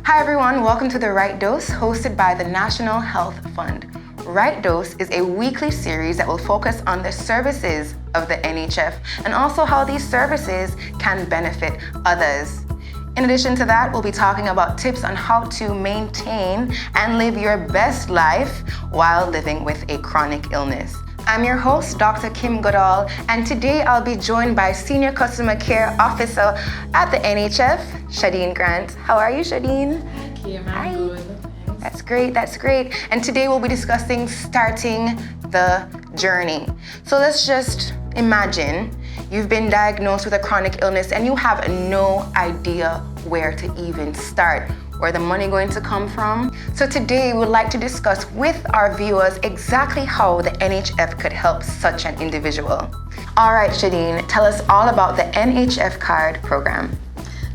Hi everyone, welcome to The Right Dose, hosted by the National Health Fund. Right Dose is a weekly series that will focus on the services of the NHF and also how these services can benefit others. In addition to that, we'll be talking about tips on how to maintain and live your best life while living with a chronic illness. I'm your host, Dr. Kim Goodall, and today I'll be joined by Senior Customer Care Officer at the NHF, Shadeen Grant. How are you, Shadeen? Thank you, I'm good. That's great. And today we'll be discussing starting the journey. So let's just imagine you've been diagnosed with a chronic illness and you have no idea where to even start. Where the money going to come from? So today we would like to discuss with our viewers exactly how the NHF could help such an individual. All right, Shadeen, tell us all about the NHF Card Program.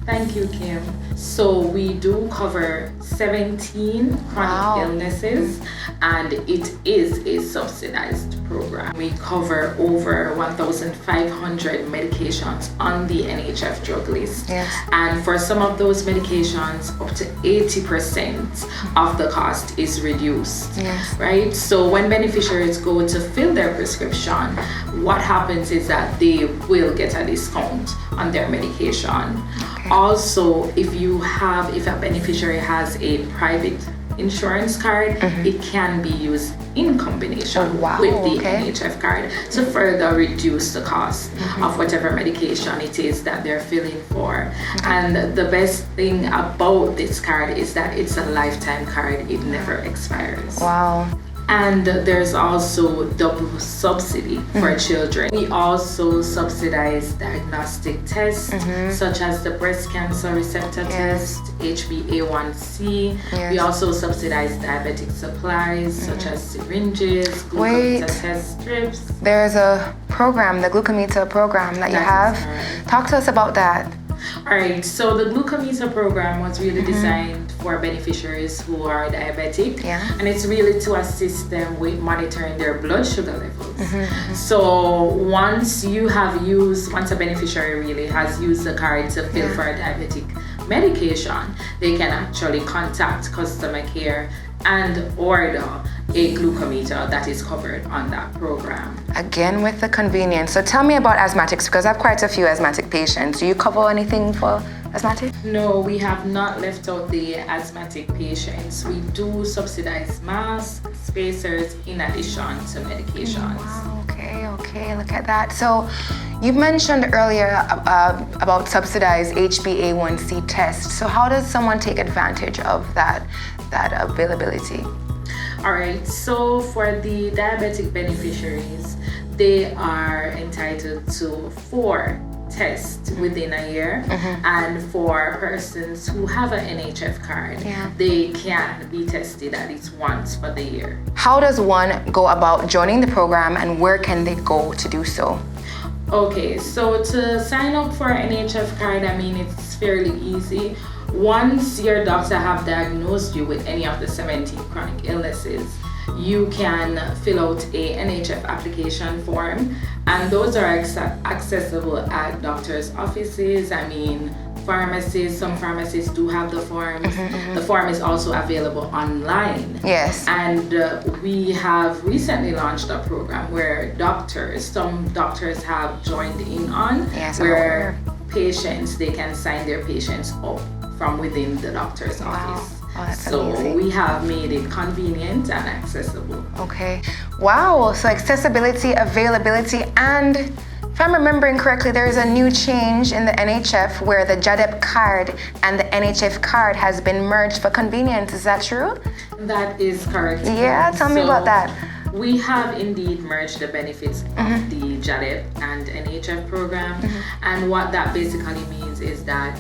Thank you, Kim. So we do cover 17 chronic illnesses, and it is a subsidized program. We cover over 1,500 medications on the NHF drug list. Yes. And for some of those medications, up to 80% of the cost is reduced. Yes. Right? So when beneficiaries go to fill their prescription, what happens is that they will get a discount on their medication. Okay. Also, if a beneficiary has a private insurance card, it can be used in combination with the NHF card to further reduce the cost of whatever medication it is that they're filling for. And the best thing about this card is that it's a lifetime card. It never expires. Wow. And there's also double subsidy for children. We also subsidize diagnostic tests such as the breast cancer receptor test, HbA1c. Yes. We also subsidize diabetic supplies such as syringes, glucometer test strips. There's a program, the Glucometer Program that you have. Talk to us about that. Alright, so the Glucometer Program was really designed for beneficiaries who are diabetic, and it's really to assist them with monitoring their blood sugar levels. So once a beneficiary really has used the card to fill for a diabetic medication, they can actually contact customer care and order a glucometer that is covered on that program. Again, with the convenience. So tell me about asthmatics, because I have quite a few asthmatic patients. Do you cover anything for asthmatic? No, we have not left out the asthmatic patients. We do subsidize masks, spacers, in addition to medications. Wow, okay, look at that. So you mentioned earlier about subsidized HbA1c tests. So how does someone take advantage of that availability? All right, so for the diabetic beneficiaries, they are entitled to 4 tests within a year, and for persons who have an NHF card, they can be tested at least once for the year. How does one go about joining the program, and where can they go to do so? Okay, so to sign up for an NHF card, it's fairly easy. Once your doctor have diagnosed you with any of the 17 chronic illnesses, you can fill out a NHF application form, and those are accessible at doctors' offices. Pharmacies, some pharmacies do have the forms. The form is also available online. Yes. And we have recently launched a program where some doctors have joined in on, where they can sign their patients up from within the doctor's office. Oh, that's so amazing. We have made it convenient and accessible. Okay. Wow. So accessibility, availability, and if I'm remembering correctly, there is a new change in the NHF where the JADEP card and the NHF card has been merged for convenience. Is that true? That is correct. Yeah, tell me about that. We have indeed merged the benefits of the JADEP and NHF program, and what that basically means is that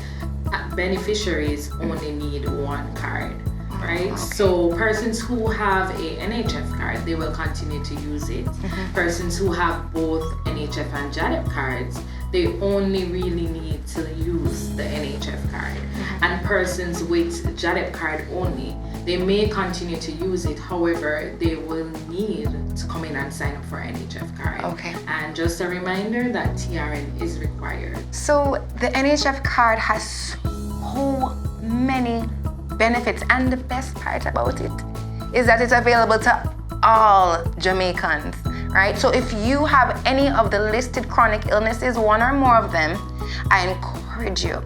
beneficiaries only need one card, right? Okay. So persons who have a NHF card, they will continue to use it. Persons who have both NHF and JADEP cards, they only really need to use the NHF card. And persons with JADEP card only, they may continue to use it. However, they will need to come in and sign up for NHF card. Okay. And just a reminder that TRN is required. So the NHF card has so many benefits, and the best part about it is that it's available to all Jamaicans, right? So if you have any of the listed chronic illnesses, one or more of them, I encourage you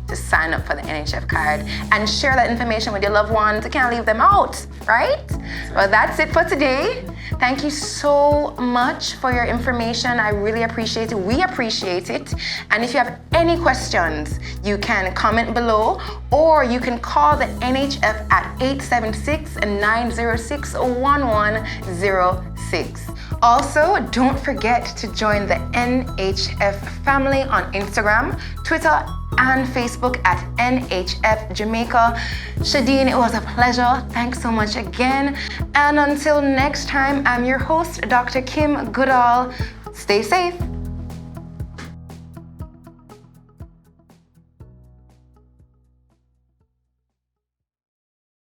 to sign up for the NHF card and share that information with your loved ones. You can't leave them out, right? Well, that's it for today. Thank you so much for your information. I really appreciate it. We appreciate it. And if you have any questions, you can comment below, or you can call the NHF at 876-906-1106. Also, don't forget to join the NHF family on Instagram, Twitter, and Facebook at NHF Jamaica. Shadeen, it was a pleasure. Thanks so much again. And until next time, I'm your host, Dr. Kim Goodall. Stay safe.